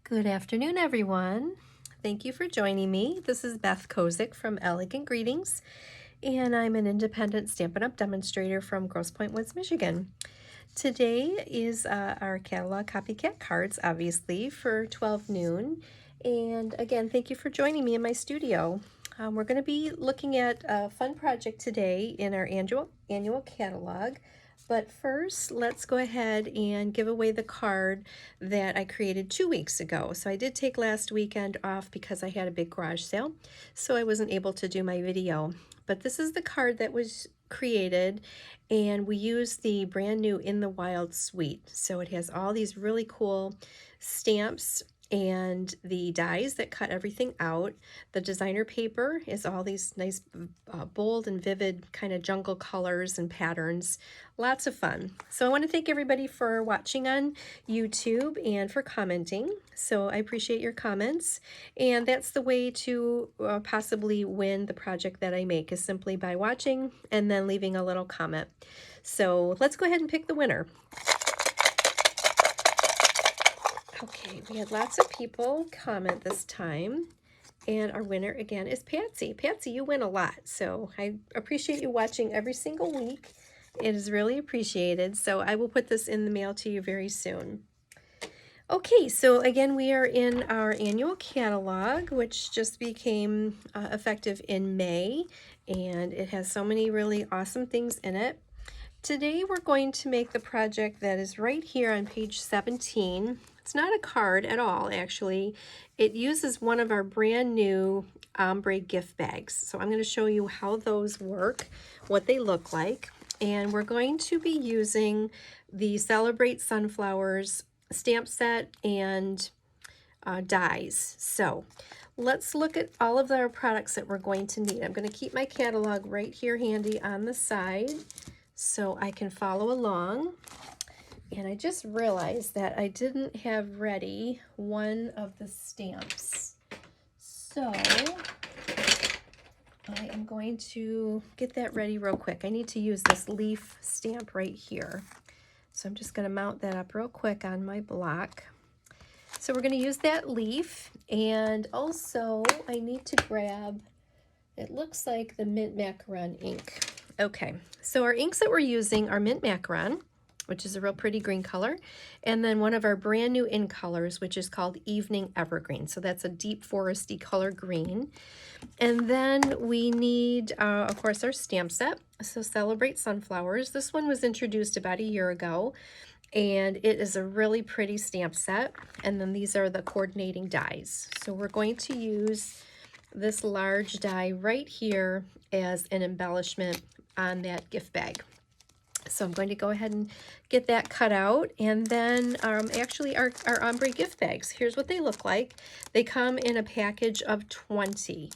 Good afternoon, everyone. Thank you for joining me. This is Beth Kozik from Elegant Greetings, and I'm an independent Stampin' Up! Demonstrator from Grosse Pointe Woods, Michigan. Today is our catalog Copycat cards, obviously, for 12 noon. And again, thank you for joining me in my studio. We're going to be looking at a fun project today in our annual catalog. But first, let's go ahead and give away the card that I created 2 weeks ago. So I did take last weekend off because I had a big garage sale, so I wasn't able to do my video. But this is the card that was created, and we used the brand new In the Wild suite. So it has all these really cool stamps and the dies that cut everything out. The designer paper is all these nice bold and vivid kind of jungle colors and patterns. Lots of fun. So I want to thank everybody for watching on YouTube and for commenting. So I appreciate your comments, and that's the way to possibly win the project that I make, is simply by watching and then leaving a little comment. So let's go ahead and pick the winner. Okay, we had lots of people comment this time, and our winner again is Patsy. Patsy, you win a lot, so I appreciate you watching every single week. It is really appreciated, so I will put this in the mail to you very soon. Okay, so again, we are in our annual catalog, which just became effective in May, and it has so many really awesome things in it. Today we're going to make the project that is right here on page 17. It's not a card at all, actually. It uses one of our brand new Ombre Gift Bags. So I'm going to show you how those work, what they look like. And we're going to be using the Celebrate Sunflowers stamp set and dies. So let's look at all of our products that we're going to need. I'm going to keep my catalog right here handy on the side so I can follow along. And I just realized that I didn't have ready one of the stamps. So I am going to get that ready real quick. I need to use this leaf stamp right here. So I'm just going to mount that up real quick on my block. So we're going to use that leaf, and also I need to grab, it looks like the Mint Macaron ink. Okay, so our inks that we're using are Mint Macaron, which is a real pretty green color, and then one of our brand new ink colors, which is called Evening Evergreen. So that's a deep foresty color green. And then we need, of course, our stamp set. So Celebrate Sunflowers. This one was introduced about a year ago, and it is a really pretty stamp set. And then these are the coordinating dies. So we're going to use this large die right here as an embellishment on that gift bag. So I'm going to go ahead and get that cut out. And then actually our Ombre gift bags, here's what they look like. They come in a package of 20.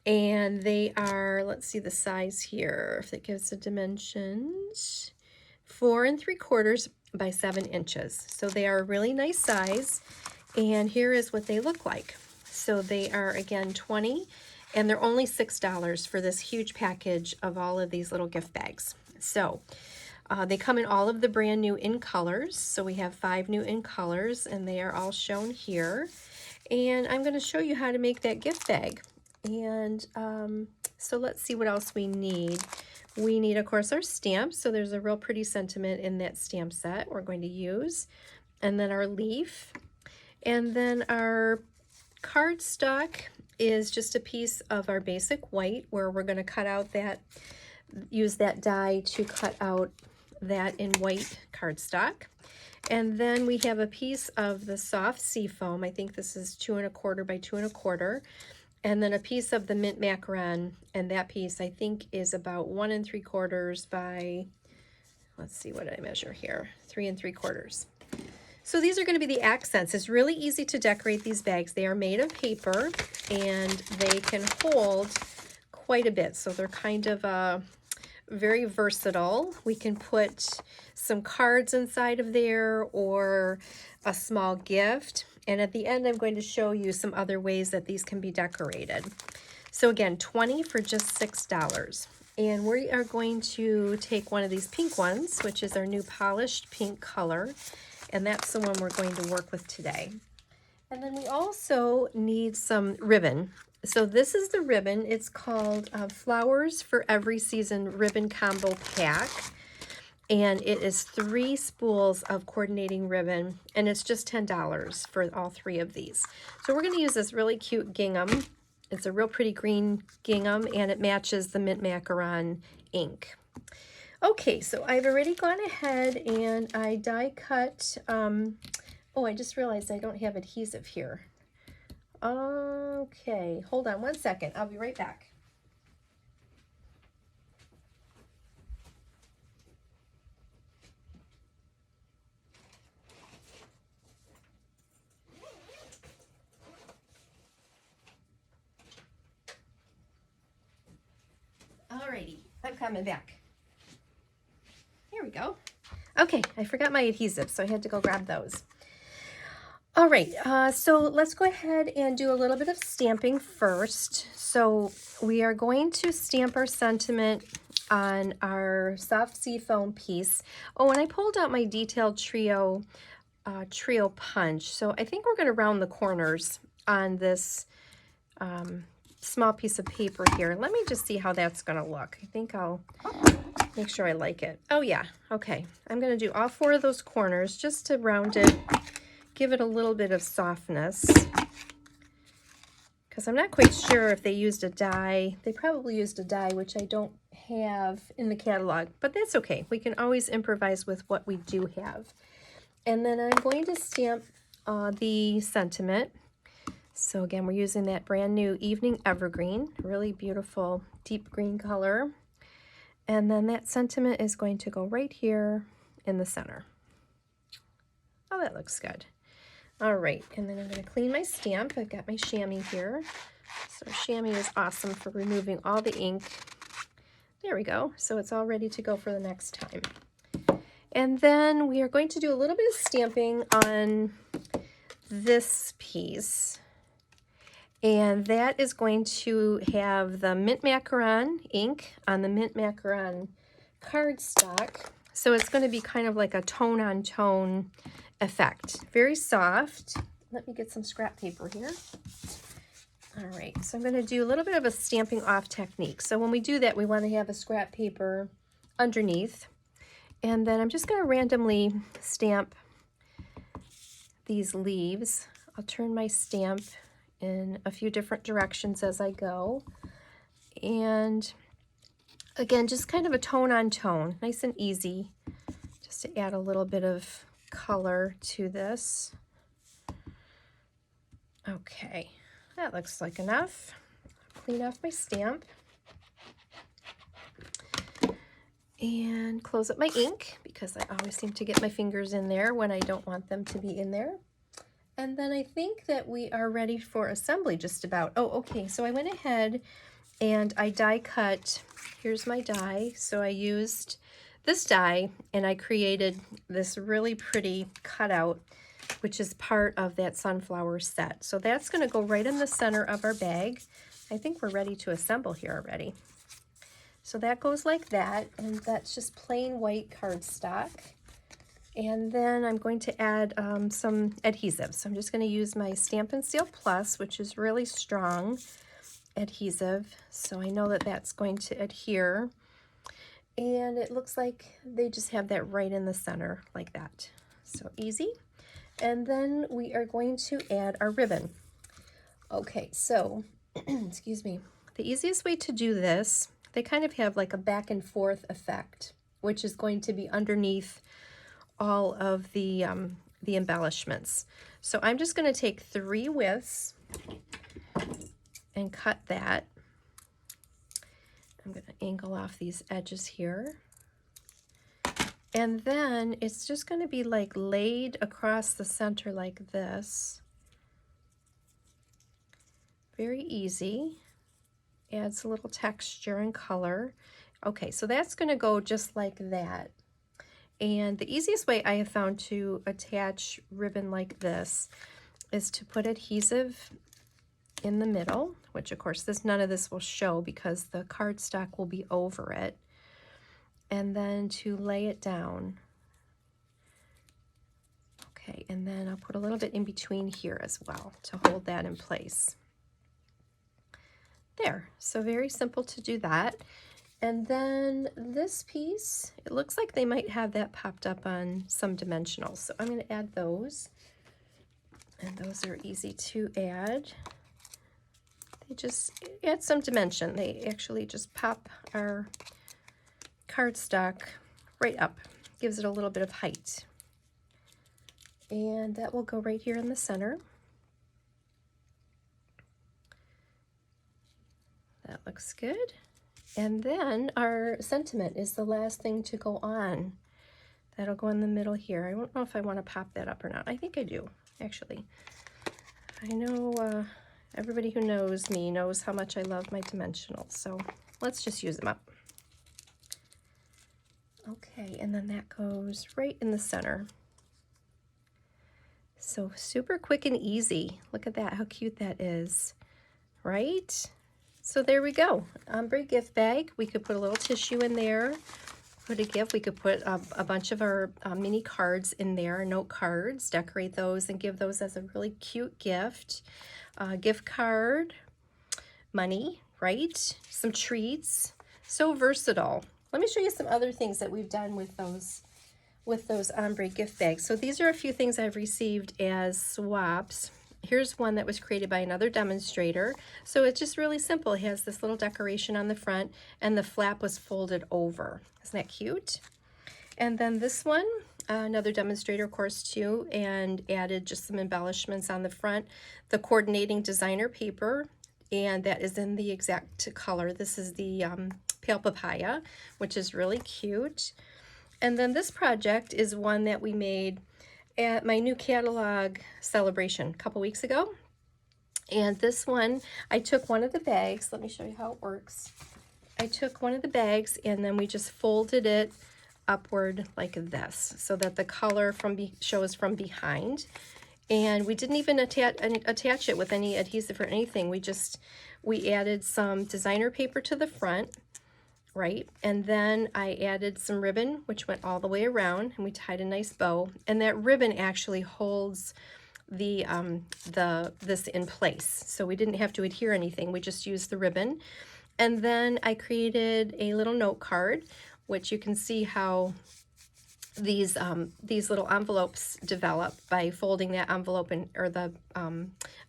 And they are, let's see the size here, if it gives the dimensions, 4 3/4 by 7 inches. So they are a really nice size. And here is what they look like. So they are, again, 20, and they're only $6 for this huge package of all of these little gift bags. So they come in all of the brand new in colors. So we have 5 new in colors, and they are all shown here. And I'm going to show you how to make that gift bag. And so let's see what else we need. We need, of course, our stamps. So there's a real pretty sentiment in that stamp set we're going to use. And then our leaf. And then our cardstock is just a piece of our basic white, where we're going to cut out that, use that die to cut out that in white cardstock. And then we have a piece of the soft sea foam. I think this is 2 1/4 by 2 1/4. And then a piece of the Mint Macaron, and that piece I think is about 1 3/4 by, let's see what I measure here, 3 3/4. So these are going to be the accents. It's really easy to decorate these bags. They are made of paper, and they can hold quite a bit. So they're kind of very versatile. We can put some cards inside of there or a small gift. And at the end, I'm going to show you some other ways that these can be decorated. So again, 20 for just $6. And we are going to take one of these pink ones, which is our new polished pink color. And that's the one we're going to work with today. And then we also need some ribbon. So this is the ribbon. It's called Flowers for Every Season Ribbon Combo Pack. And it is 3 spools of coordinating ribbon, and it's just $10 for all 3 of these. So we're going to use this really cute gingham. It's a real pretty green gingham, and it matches the mint macaron ink. Okay, so I've already gone ahead and I die cut. Oh, I just realized I don't have adhesive here. Okay, hold on 1 second. I'll be right back. Alrighty, I'm coming back. Here we go. Okay, I forgot my adhesive, so I had to go grab those. All right, so let's go ahead and do a little bit of stamping first. So we are going to stamp our sentiment on our soft seafoam piece. Oh, and I pulled out my detailed trio punch. So I think we're going to round the corners on this small piece of paper here. Let me just see how that's going to look. I think I'll make sure I like it. Oh yeah, okay. I'm going to do all 4 of those corners just to round it, give it a little bit of softness, because I'm not quite sure if they used a die. They probably used a die, which I don't have in the catalog, but that's okay. We can always improvise with what we do have. And then I'm going to stamp the sentiment. So again, we're using that brand new Evening Evergreen, really beautiful deep green color. And then that sentiment is going to go right here in the center. Oh, that looks good. All right, and then I'm going to clean my stamp. I've got my chamois here. So chamois is awesome for removing all the ink. There we go. So it's all ready to go for the next time. And then we are going to do a little bit of stamping on this piece. And that is going to have the mint macaron ink on the mint macaron cardstock. So it's going to be kind of like a tone-on-tone effect. Very soft. Let me get some scrap paper here. All right, so I'm going to do a little bit of a stamping off technique. So when we do that, we want to have a scrap paper underneath. And then I'm just going to randomly stamp these leaves. I'll turn my stamp in a few different directions as I go. And again, just kind of a tone on tone, nice and easy, just to add a little bit of color to this. Okay, that looks like enough. Clean off my stamp and close up my ink, because I always seem to get my fingers in there when I don't want them to be in there. And then I think that we are ready for assembly just about. Oh, okay, so I went ahead and I die cut. Here's my die. So I used this die and I created this really pretty cutout, which is part of that sunflower set. So that's going to go right in the center of our bag. I think we're ready to assemble here already. So that goes like that, and that's just plain white cardstock. And then I'm going to add some adhesive. So I'm just going to use my Stampin' Seal Plus, which is really strong adhesive. So I know that that's going to adhere. And it looks like they just have that right in the center like that. So easy. And then we are going to add our ribbon. Okay, so, excuse me. The easiest way to do this, they kind of have like a back and forth effect, which is going to be underneath all of the embellishments. So I'm just going to take 3 widths and cut that. I'm going to angle off these edges here. And then it's just going to be like laid across the center like this. Very easy. Adds a little texture and color. Okay, so that's going to go just like that. And the easiest way I have found to attach ribbon like this is to put adhesive in the middle, which of course none of this will show because the cardstock will be over it, and then to lay it down. Okay, and then I'll put a little bit in between here as well to hold that in place. There, so very simple to do that. And then this piece, it looks like they might have that popped up on some dimensionals. So I'm going to add those. And those are easy to add. They just add some dimension. They actually just pop our cardstock right up. Gives it a little bit of height. And that will go right here in the center. That looks good. And then our sentiment is the last thing to go on. That'll go in the middle here. I don't know if I want to pop that up or not. I think I do, actually. I know everybody who knows me knows how much I love my dimensionals, so let's just use them up. Okay, and then that goes right in the center. So super quick and easy. Look at that, how cute that is, right? So there we go, Ombre Gift Bag. We could put a little tissue in there, put a gift. We could put a bunch of our mini cards in there, note cards, decorate those and give those as a really cute gift. Gift card, money, right? Some treats, so versatile. Let me show you some other things that we've done with those Ombre Gift Bags. So these are a few things I've received as swaps. Here's one that was created by another demonstrator. So it's just really simple. It has this little decoration on the front and the flap was folded over. Isn't that cute? And then this one, another demonstrator, of course, too, and added just some embellishments on the front. The coordinating designer paper, and that is in the exact color. This is the Pale Papaya, which is really cute. And then this project is one that we made at my new catalog celebration a couple weeks ago. And this one, I took one of the bags. Let me show you how it works. I took one of the bags and then we just folded it upward like this so that the color shows from behind. And we didn't even attach it with any adhesive or anything. We added some designer paper to the front, right? And then I added some ribbon, which went all the way around, and we tied a nice bow. And that ribbon actually holds this in place. So we didn't have to adhere anything. We just used the ribbon. And then I created a little note card, which you can see how these little envelopes develop by folding that envelope or the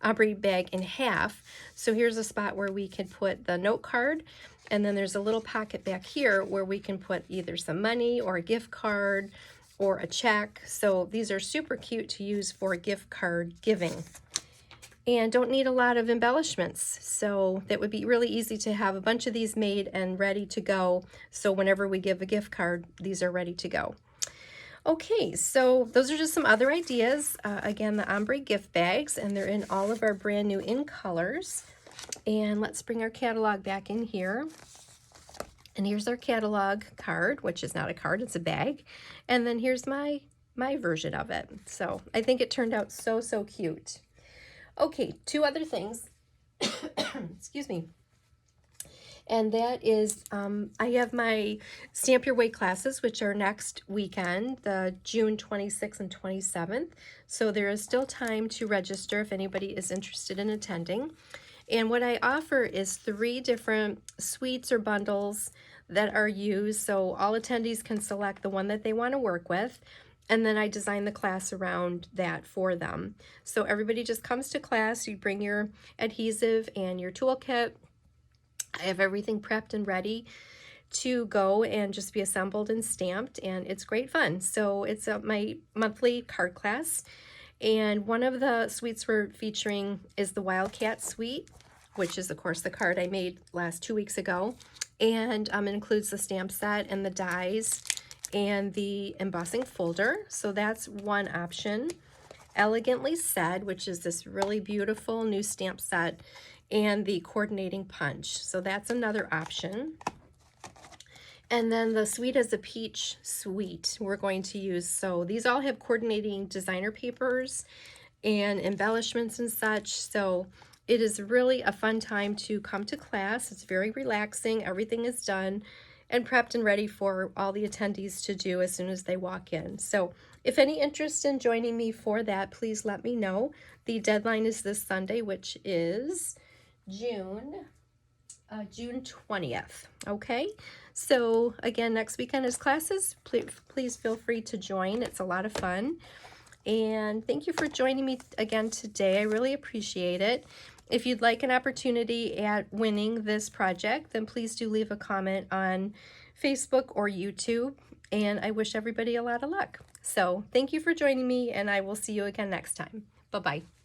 ombre bag in half. So here's a spot where we can put the note card, and then there's a little pocket back here where we can put either some money or a gift card or a check. So these are super cute to use for gift card giving and don't need a lot of embellishments. So that would be really easy to have a bunch of these made and ready to go. So whenever we give a gift card, these are ready to go. Okay, so those are just some other ideas. Again, the Ombre Gift Bags, and they're in all of our brand new in colors. And let's bring our catalog back in here. And here's our catalog card, which is not a card, it's a bag. And then here's my version of it. So I think it turned out so, so cute. Okay, two other things. Excuse me. And that is, I have my Stamp Your Way classes, which are next weekend, the June 26th and 27th. So there is still time to register if anybody is interested in attending. And what I offer is 3 different suites or bundles that are used. So all attendees can select the one that they want to work with. And then I design the class around that for them. So everybody just comes to class, you bring your adhesive and your toolkit. I have everything prepped and ready to go and just be assembled and stamped, and it's great fun. So it's my monthly card class, and one of the suites we're featuring is the Wildcat suite, which is of course the card I made last 2 weeks ago, and it includes the stamp set and the dies and the embossing folder. So that's one option. Elegantly Said, which is this really beautiful new stamp set, and the coordinating punch. So that's another option. And then the Sweet as a Peach suite we're going to use. So these all have coordinating designer papers and embellishments and such. So it is really a fun time to come to class. It's very relaxing. Everything is done and prepped and ready for all the attendees to do as soon as they walk in. So if any interest in joining me for that, please let me know. The deadline is this Sunday, which is June 20th. Okay, so again, next weekend is classes. Please feel free to join. It's a lot of fun. And thank you for joining me again today. I really appreciate it. If you'd like an opportunity at winning this project, then please do leave a comment on Facebook or YouTube. And I wish everybody a lot of luck. So thank you for joining me, and I will see you again next time. Bye-bye.